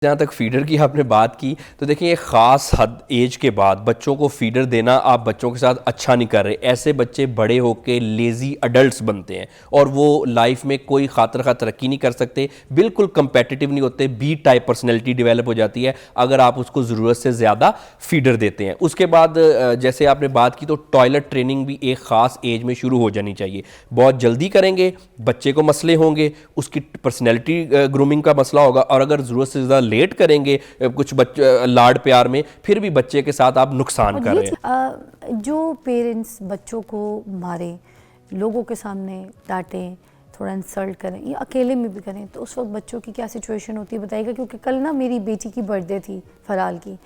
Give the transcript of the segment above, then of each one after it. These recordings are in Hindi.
जहाँ तक फीडर की आपने बात की तो देखिए एक ख़ास हद एज के बाद बच्चों को फीडर देना आप बच्चों के साथ अच्छा नहीं कर रहे। ऐसे बच्चे बड़े होके लेज़ी अडल्ट्स बनते हैं और वो लाइफ में कोई खातर खा तरक्की नहीं कर सकते, बिल्कुल कंपेटिटिव नहीं होते, बी टाइप पर्सनैलिटी डेवलप हो जाती है अगर आप उसको ज़रूरत से ज़्यादा फीडर देते हैं। उसके बाद जैसे आपने बात की तो टॉयलेट ट्रेनिंग भी एक ख़ास एज में शुरू हो जानी चाहिए। बहुत जल्दी करेंगे बच्चे को मसले होंगे, उसकी पर्सनैलिटी ग्रूमिंग का मसला होगा, और अगर ज़रूरत से ज़्यादा लेट करेंगे कुछ बच्चे लाड प्यार में, फिर भी बच्चे के साथ आप नुकसान कर रहे हैं। जो पेरेंट्स बच्चों को मारें, लोगों के सामने डांटें, थोड़ा इंसल्ट करें या अकेले में भी करें, तो उस वक्त बच्चों की क्या सिचुएशन होती है बताइएगा। क्योंकि कल ना मेरी बेटी की बर्थडे थी फराल की,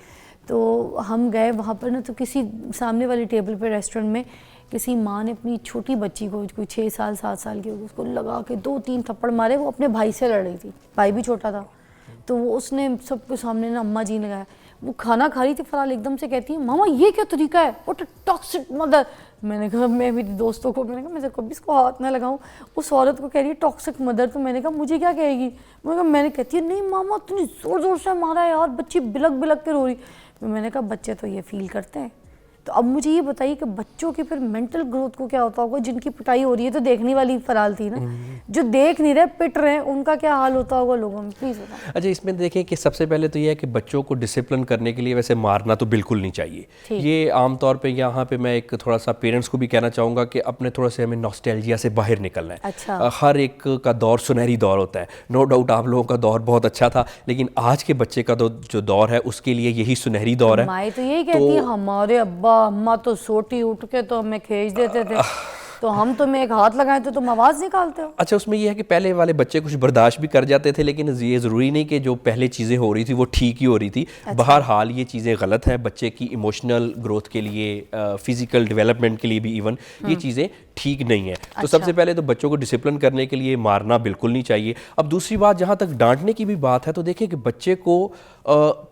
तो हम गए वहाँ पर ना, तो किसी सामने वाली टेबल पर रेस्टोरेंट में किसी माँ ने अपनी छोटी बच्ची को, कोई 6 साल 7 साल की, उसको लगा के 2-3 थप्पड़ मारे। वो अपने भाई से लड़ रही थी, भाई भी छोटा था, तो वो उसने सबके सामने ना अम्मा जी ने लगाया। वो खाना खा रही थी फराल, एकदम से कहती है मामा ये क्या तरीका है, व्हाट अ टॉक्सिक मदर। मैंने कहा, मैं मेरी दोस्तों को मैंने कहा मैं कभी इसको हाथ ना लगाऊं। उस औरत को कह रही है टॉक्सिक मदर, तो मैंने कहा मुझे क्या कहेगी। मैंने कहती है नहीं मामा इतनी ज़ोर ज़ोर से मारा है यार, बच्ची बिलक बिलक के रो रही। तो मैंने कहा बच्चे तो ये फील करते हैं। तो अब मुझे ये बताइए कि बच्चों की फिर मेंटल ग्रोथ को क्या होता होगा। जिनकी पिटाई हो रही है तो देखने वाली फराल थी ना, जो देख नहीं रहे पिट रहे हैं, उनका क्या हाल होता होगा लोगों में, प्लीज़ बताओ। अच्छा, इसमें देखें कि सबसे पहले तो ये है कि बच्चों को डिसिप्लिन करने के लिए वैसे मारना तो बिल्कुल नहीं चाहिए। ये आमतौर पे यहाँ पे मैं एक थोड़ा सा पेरेंट्स को भी कहना चाहूँगा कि अपने थोड़ा से हमें नॉस्टैल्जिया से बाहर निकलना है। अच्छा। हर एक का दौर सुनहरी दौर होता है, नो डाउट आप लोगों का दौर बहुत अच्छा था, लेकिन आज के बच्चे का जो दौर है उसके लिए यही सुनहरी दौर है। माँ तो यही कहती है हमारे अब्बा अम्मा तो सोटी उठ के तो हमें खींच देते थे, तो हम तुम्हें एक हाथ लगाए तो तुम आवाज़ निकालते हो। अच्छा, उसमें यह है कि पहले वाले बच्चे कुछ बर्दाश्त भी कर जाते थे, लेकिन ये ज़रूरी नहीं कि जो पहले चीज़ें हो रही थी वो ठीक ही हो रही थी। अच्छा। बहरहाल ये चीज़ें गलत हैं बच्चे की इमोशनल ग्रोथ के लिए, फिजिकल डेवलपमेंट के लिए भी इवन ये चीज़ें ठीक नहीं है। तो सबसे पहले तो बच्चों को डिसिप्लिन करने के लिए मारना बिल्कुल नहीं चाहिए। अब दूसरी बात, जहाँ तक डांटने की भी बात है, तो देखिए कि बच्चे को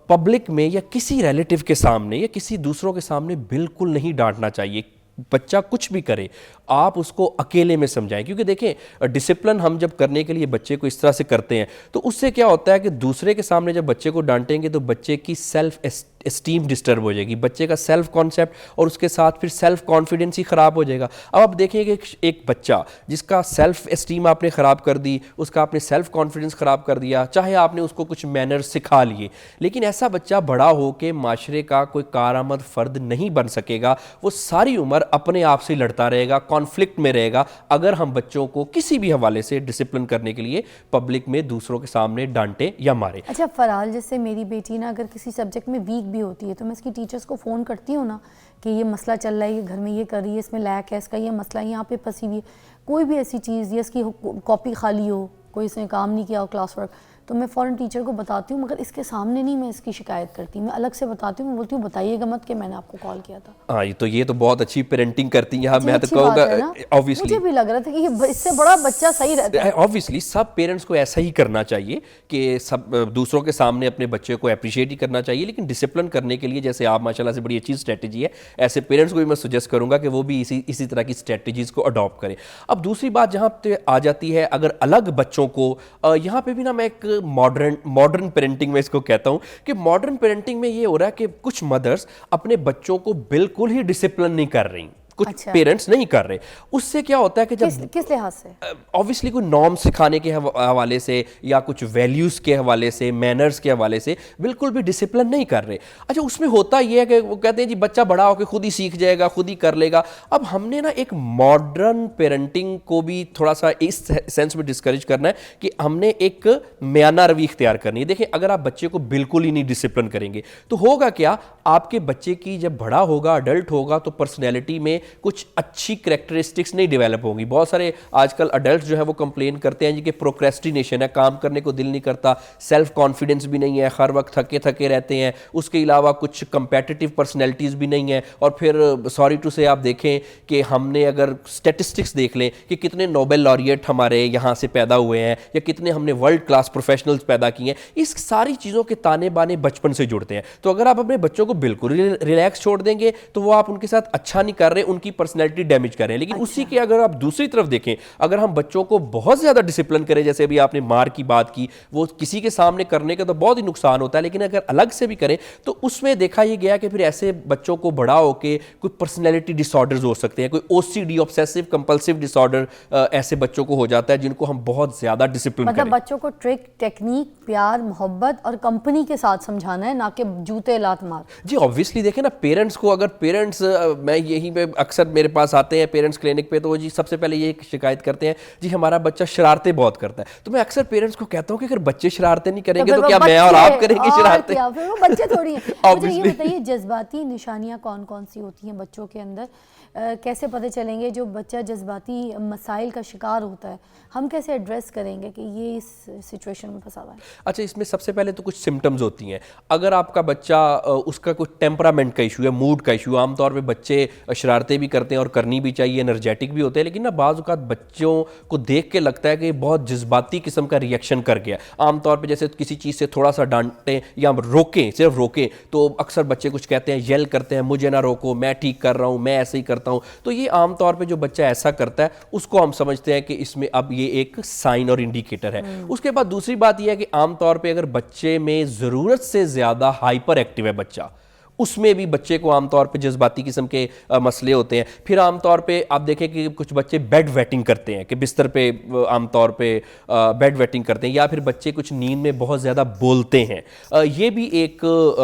पब्लिक में या किसी रिलेटिव के सामने या किसी दूसरों के सामने बिल्कुल नहीं डांटना चाहिए। बच्चा कुछ भी करे आप उसको अकेले में समझाएं, क्योंकि देखें डिसिप्लिन हम जब करने के लिए बच्चे को इस तरह से करते हैं तो उससे क्या होता है कि दूसरे के सामने जब बच्चे को डांटेंगे तो बच्चे की सेल्फ एस्टीम डिस्टर्ब हो जाएगी, बच्चे का सेल्फ कॉन्सेप्ट और उसके साथ फिर सेल्फ कॉन्फिडेंस ही ख़राब हो जाएगा। अब आप देखिए कि एक बच्चा जिसका सेल्फ एस्टीम आपने ख़राब कर दी, उसका आपने सेल्फ कॉन्फिडेंस ख़राब कर दिया, चाहे आपने उसको कुछ मैनर्स सिखा लिए, लेकिन ऐसा बच्चा बड़ा हो के माशरे का कोई कारआमद फ़र्द नहीं बन सकेगा। वो सारी उम्र अपने आप से लड़ता रहेगा, कॉन्फ्लिक्ट में रहेगा, अगर हम बच्चों को किसी भी हवाले से डिसिप्लिन करने के लिए पब्लिक में दूसरों के सामने डांटे या मारे। अच्छा फराल, जैसे मेरी बेटी ना अगर किसी सब्जेक्ट में वीक भी होती है तो मैं इसकी टीचर्स को फ़ोन करती हूँ ना कि ये मसला चल रहा है, ये घर में ये कर रही है, इसमें लैक है, इसका ये मसला है, यहाँ पे फंसी हुई है, कोई भी ऐसी चीज़ या इसकी कॉपी खाली हो, कोई इसने काम नहीं किया हो क्लास वर्क, तो मैं फ़ौरन टीचर को बताती हूँ, मगर इसके सामने नहीं मैं इसकी शिकायत करती, मैं अलग से बताती हूँ, मैं बोलती हूँ बताइएगा मत कि मैंने आपको कॉल किया था। हाँ, ये तो बहुत अच्छी पेरेंटिंग करती हैं। मैं तो कहूँगा ऑब्वियसली मुझे भी लग रहा था कि ये इससे बड़ा बच्चा सही रहता है। ऑब्वियसली सब पेरेंट्स को ऐसा ही करना चाहिए कि सब दूसरों के सामने अपने बच्चे को अप्रिशिएट ही करना चाहिए, लेकिन डिसिप्लिन करने के लिए जैसे आप माशाल्लाह से बड़ी अच्छी स्ट्रेटजी है, ऐसे पेरेंट्स को भी मैं सजेस्ट करूँगा कि वो भी इसी तरह की स्ट्रेटजीज़ को अडॉप्ट करें। अब दूसरी बात जहाँ पे आ जाती है, अगर अलग बच्चों को यहाँ पे भी ना मैं एक मॉडर्न पेरेंटिंग में इसको कहता हूँ कि मॉडर्न पेरेंटिंग में ये हो रहा है कि कुछ मदर्स अपने बच्चों को बिल्कुल ही डिसिप्लिन नहीं कर रही, कुछ अच्छा। पेरेंट्स नहीं कर रहे। उससे क्या होता है कि जब किस लिहाज से, ऑब्वियसली कोई नॉर्म सिखाने के हवाले से या कुछ वैल्यूज़ के हवाले से, मैनर्स के हवाले से बिल्कुल भी डिसिप्लिन नहीं कर रहे। अच्छा, उसमें होता यह है कि वो कहते हैं जी बच्चा बड़ा होकर खुद ही सीख जाएगा, खुद ही कर लेगा। अब हमने ना एक मॉडर्न पेरेंटिंग को भी थोड़ा सा इस सेंस में डिस्करेज करना है कि हमने एक म्याना रवि इख्तियार करनी है। देखिए, अगर आप बच्चे को बिल्कुल ही नहीं डिसिप्लिन करेंगे तो होगा क्या, आपके बच्चे की जब बड़ा होगा, अडल्ट होगा, तो पर्सनैलिटी में कुछ अच्छी करैक्टरिस्टिक्स नहीं डेवलप होंगी। बहुत सारे आजकल अडल्ट जो है वो कंप्लेन करते हैं जी कि प्रोक्रेस्टिनेशन है, काम करने को दिल नहीं करता, सेल्फ कॉन्फिडेंस भी नहीं है, हर वक्त थके थके रहते हैं, उसके अलावा कुछ कंपेटिटिव पर्सनैलिटीज़ भी नहीं है। और फिर सॉरी टू से आप देखें कि हमने अगर स्टेटिस्टिक्स देख लें कि कितने नोबेल लॉरिएट हमारे यहाँ से पैदा हुए हैं या कितने हमने वर्ल्ड क्लास प्रोफेशनल्स पैदा किए हैं, इस सारी चीज़ों के ताने बाने बचपन से जुड़ते हैं। तो अगर आप अपने बच्चों को बिल्कुल रिलैक्स छोड़ देंगे तो वो आप उनके साथ अच्छा नहीं कर रहे, उनकी पर्सनैलिटी डैमेज कर रहे हैं। लेकिन उसी के अगर आप दूसरी तरफ देखें, अगर हम बच्चों को बहुत ज़्यादा डिसिप्लिन करें, जैसे अभी आपने मार की बात की, वो किसी के सामने करने का तो बहुत ही नुकसान होता है, लेकिन अगर अलग से भी करें तो उसमें देखा ये गया कि फिर ऐसे बच्चों को बड़ा होके कोई पर्सनैलिटी डिसऑर्डर्स हो सकते हैं, कोई OCD ऑब्सेसिव कंपल्सिव डिसऑर्डर ऐसे बच्चों को हो जाता है जिनको हम बहुत ज़्यादा डिसिप्लिन मतलब करें। बच्चों को ट्रिक, टेक्निक, प्यार, मोहब्बत और कंपनी के साथ समझाना है, ना कि जूते लात मार। जी ऑब्वियसली देखें ना, पेरेंट्स को अगर पेरेंट्स मैं यहीं पे अक्सर मेरे पास आते हैं पेरेंट्स क्लिनिक पे, तो वो जी सबसे पहले ये शिकायत करते हैं जी हमारा बच्चा शरारतें बहुत करता है। तो मैं अक्सर पेरेंट्स को कहता हूँ कि अगर बच्चे शरारतें नहीं करेंगे तो क्या मैं और आप करेंगे शरारतें? फिर वो बच्चे थोड़ी हैं। मुझे ये बताइए, जज्बाती निशानियाँ कौन कौन सी होती हैं बच्चों के अंदर? कैसे पता चलेंगे जो बच्चा जज्बाती मसाइल का शिकार होता है, हम कैसे एड्रेस करेंगे कि ये इस सिचुएशन में फंसा हुआ है? अच्छा, इसमें सबसे पहले तो कुछ सिम्टम्स होती हैं। अगर आपका बच्चा उसका कुछ टेम्परामेंट का इशू है, मूड का इशू, आमतौर पे बच्चे शरारतें भी करते हैं और करनी भी चाहिए, एनर्जेटिक भी होते हैं, लेकिन ना बाज़ औक़ात बच्चों को देख के लगता है कि बहुत जज्बाती किस्म का रिएक्शन कर गया। आमतौर पे जैसे किसी चीज़ से थोड़ा सा डांटें या रोकें, सिर्फ रोकें, तो अक्सर बच्चे कुछ कहते हैं, येल करते हैं, मुझे ना रोको, मैं ठीक कर रहा हूँ, मैं ऐसे ही करता हूँ। तो ये आमतौर पे जो बच्चा ऐसा करता है उसको हम समझते हैं कि इसमें अब ये एक साइन और इंडिकेटर है। उसके बाद दूसरी बात ये है कि आमतौर पे अगर बच्चे में ज़रूरत से ज़्यादा हाइपर एक्टिव है बच्चा, उसमें भी बच्चे को आमतौर पे जज्बाती किस्म के मसले होते हैं। फिर आमतौर पे आप देखें कि कुछ बच्चे बेड वेटिंग करते हैं, कि बिस्तर पे आमतौर पे बेड वेटिंग करते हैं, या फिर बच्चे कुछ नींद में बहुत ज़्यादा बोलते हैं। ये भी एक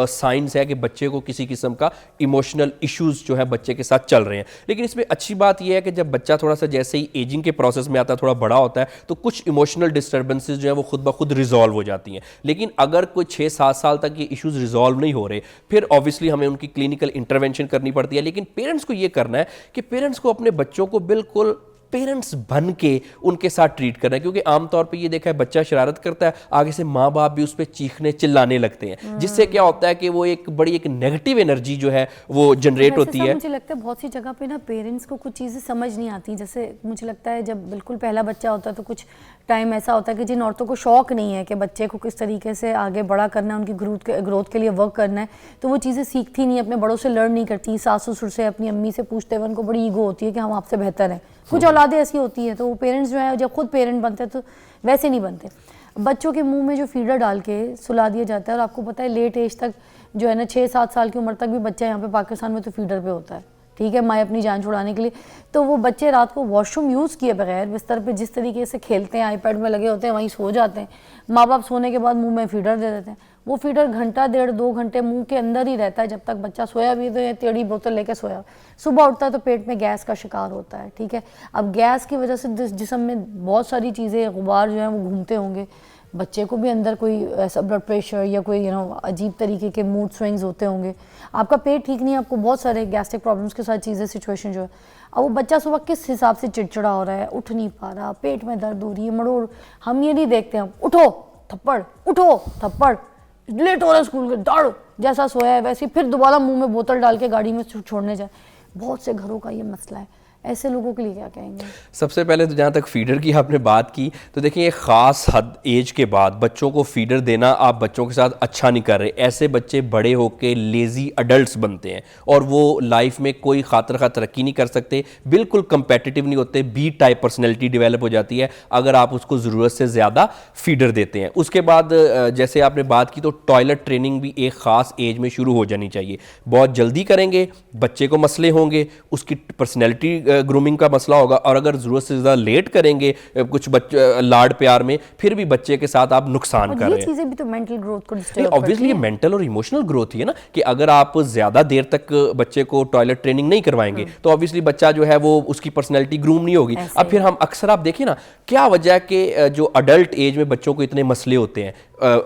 साइंस है कि बच्चे को किसी किस्म का इमोशनल इश्यूज़ जो है बच्चे के साथ चल रहे हैं। लेकिन इसमें अच्छी बात यह है कि जब बच्चा थोड़ा सा जैसे ही एजिंग के प्रोसेस में आता है, थोड़ा बड़ा होता है, तो कुछ इमोशनल डिस्टर्बेंसेस जो है वो खुद ब खुद रिजॉल्व हो जाती हैं। लेकिन अगर कोई 6-7 साल तक ये इश्यूज़ रिजॉल्व नहीं हो रहे, फिर ऑब्वियसली हमें उनकी क्लिनिकल इंटरवेंशन करनी पड़ती है। लेकिन पेरेंट्स को ये करना है कि पेरेंट्स को अपने बच्चों को बिल्कुल पेरेंट्स बन के उनके साथ ट्रीट करना है, क्योंकि आमतौर पे ये देखा है बच्चा शरारत करता है, आगे से माँ बाप भी उस पर चीखने चिल्लाने लगते हैं, जिससे क्या होता है कि वो एक बड़ी एक नेगेटिव एनर्जी जो है वो जनरेट होती है। मुझे लगता है बहुत सी जगह पे ना पेरेंट्स को कुछ चीज़ें समझ नहीं आती। जैसे मुझे लगता है जब बिल्कुल पहला बच्चा होता है तो कुछ टाइम ऐसा होता है कि जिन औरतों को शौक नहीं है कि बच्चे को किस तरीके से आगे बड़ा करना है, उनकी ग्रोथ के लिए वर्क करना है, तो वो चीज़ें सीखती नहीं, अपने बड़ों से लर्न नहीं करती, सास ससुर से, अपनी अम्मी से पूछते हुए उनको बड़ी ईगो होती है कि हम आपसे बेहतर हैं। कुछ औलादें ऐसी होती हैं, तो वो पेरेंट्स जो है जब खुद पेरेंट बनते हैं तो वैसे नहीं बनते। बच्चों के मुंह में जो फीडर डाल के सुला दिया जाता है, और आपको पता है लेट एज तक जो है ना 6-7 साल की उम्र तक भी बच्चा यहाँ पे पाकिस्तान में तो फीडर पे होता है, ठीक है, माँ अपनी जान छुड़ाने के लिए। तो वो बच्चे रात को वॉशरूम यूज़ किए बगैर बिस्तर पे जिस तरीके से खेलते हैं, आईपैड में लगे होते हैं, वहीं सो जाते हैं। माँ बाप सोने के बाद मुंह में फीडर दे देते हैं। वो फीडर घंटा 1.5-2 घंटे मुंह के अंदर ही रहता है जब तक बच्चा सोया भी, तो ये टेढ़ी बोतल लेके सोया। सुबह उठता है तो पेट में गैस का शिकार होता है, ठीक है। अब गैस की वजह से जिस्म में बहुत सारी चीज़ें, गुबार जो है वो घूमते होंगे, बच्चे को भी अंदर कोई ऐसा ब्लड प्रेशर या कोई अजीब तरीके के मूड स्विंग्स होते होंगे। आपका पेट ठीक नहीं है, आपको बहुत सारे गैस्ट्रिक प्रॉब्लम्स के साथ चीज़ें सिचुएशन जो है। अब वो बच्चा सुबह किस हिसाब से चिड़चिड़ा हो रहा है, उठ नहीं पा रहा, पेट में दर्द हो रही है, मरोड़, हम ये नहीं देखते हैं उठो थप्पड़, उठो थप्पड़, लेट हो रहा है स्कूल के, दौड़, जैसा सोया है वैसे फिर दोबारा मुंह में बोतल डाल के गाड़ी में छोड़ने जाए। बहुत से घरों का ये मसला है। ऐसे लोगों के लिए क्या कहेंगे? सबसे पहले तो जहाँ तक फीडर की आपने बात की, तो देखिए एक ख़ास हद एज के बाद बच्चों को फीडर देना आप बच्चों के साथ अच्छा नहीं कर रहे। ऐसे बच्चे बड़े होके लेज़ी अडल्ट्स बनते हैं और वो लाइफ में कोई खातर खा तरक्की नहीं कर सकते, बिल्कुल कंपेटिटिव नहीं होते, बी टाइप पर्सनैलिटी डेवलप हो जाती है अगर आप उसको ज़रूरत से ज़्यादा फीडर देते हैं। उसके बाद जैसे आपने बात की, तो टॉयलेट ट्रेनिंग भी एक ख़ास एज में शुरू हो जानी चाहिए। बहुत जल्दी करेंगे बच्चे को मसले होंगे, उसकी पर्सनैलिटी ग्रूमिंग का मसला होगा, और अगर ज़रूरत से ज़्यादा लेट करेंगे कुछ बच्चे लाड प्यार में, फिर भी बच्चे के साथ आप नुकसान कर रहे हैं। ये चीज़ें भी तो मेंटल ग्रोथ को डिस्टर्ब करती हैं। ऑब्वियसली ये मेंटल और इमोशनल ग्रोथ ही है ना, कि अगर आप ज़्यादा देर तक बच्चे को टॉयलेट ट्रेनिंग नहीं करवाएंगे तो ऑब्वियसली बच्चा जो है वो उसकी पर्सनैलिटी ग्रूम नहीं होगी। अब फिर हम अक्सर आप देखिए ना, क्या वजह है कि जो अडल्ट एज में बच्चों को इतने मसले होते हैं,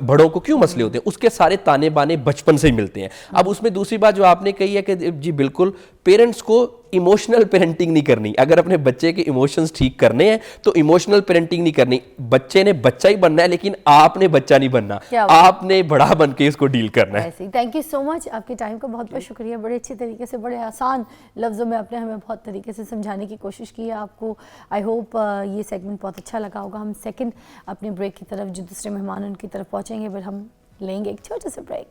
बड़ों को क्यों मसले होते हैं? उसके सारे ताने बाने बचपन से ही मिलते हैं। अब उसमें दूसरी बात जो आपने कही है कि जी बिल्कुल, पेरेंट्स को इमोशनल पेरेंटिंग नहीं करनी। अगर अपने बच्चे के इमोशंस ठीक करने हैं तो इमोशनल पेरेंटिंग नहीं करनी। बच्चे ने बच्चा ही बनना है, लेकिन आपने बच्चा नहीं बनना, आपने बड़ा बन के इसको डील करना है। थैंक यू सो मच, आपके टाइम का बहुत बहुत शुक्रिया। बड़े अच्छे तरीके से, बड़े आसान लफ्ज़ों में आपने हमें बहुत तरीके से समझाने की कोशिश की है। आपको आई होप ये सेगमेंट बहुत अच्छा लगा होगा। हम सेकंड अपने ब्रेक की तरफ, जो दूसरे मेहमान उनकी तरफ पहुँचेंगे, फिर हम लेंगे एक छोटे से ब्रेक।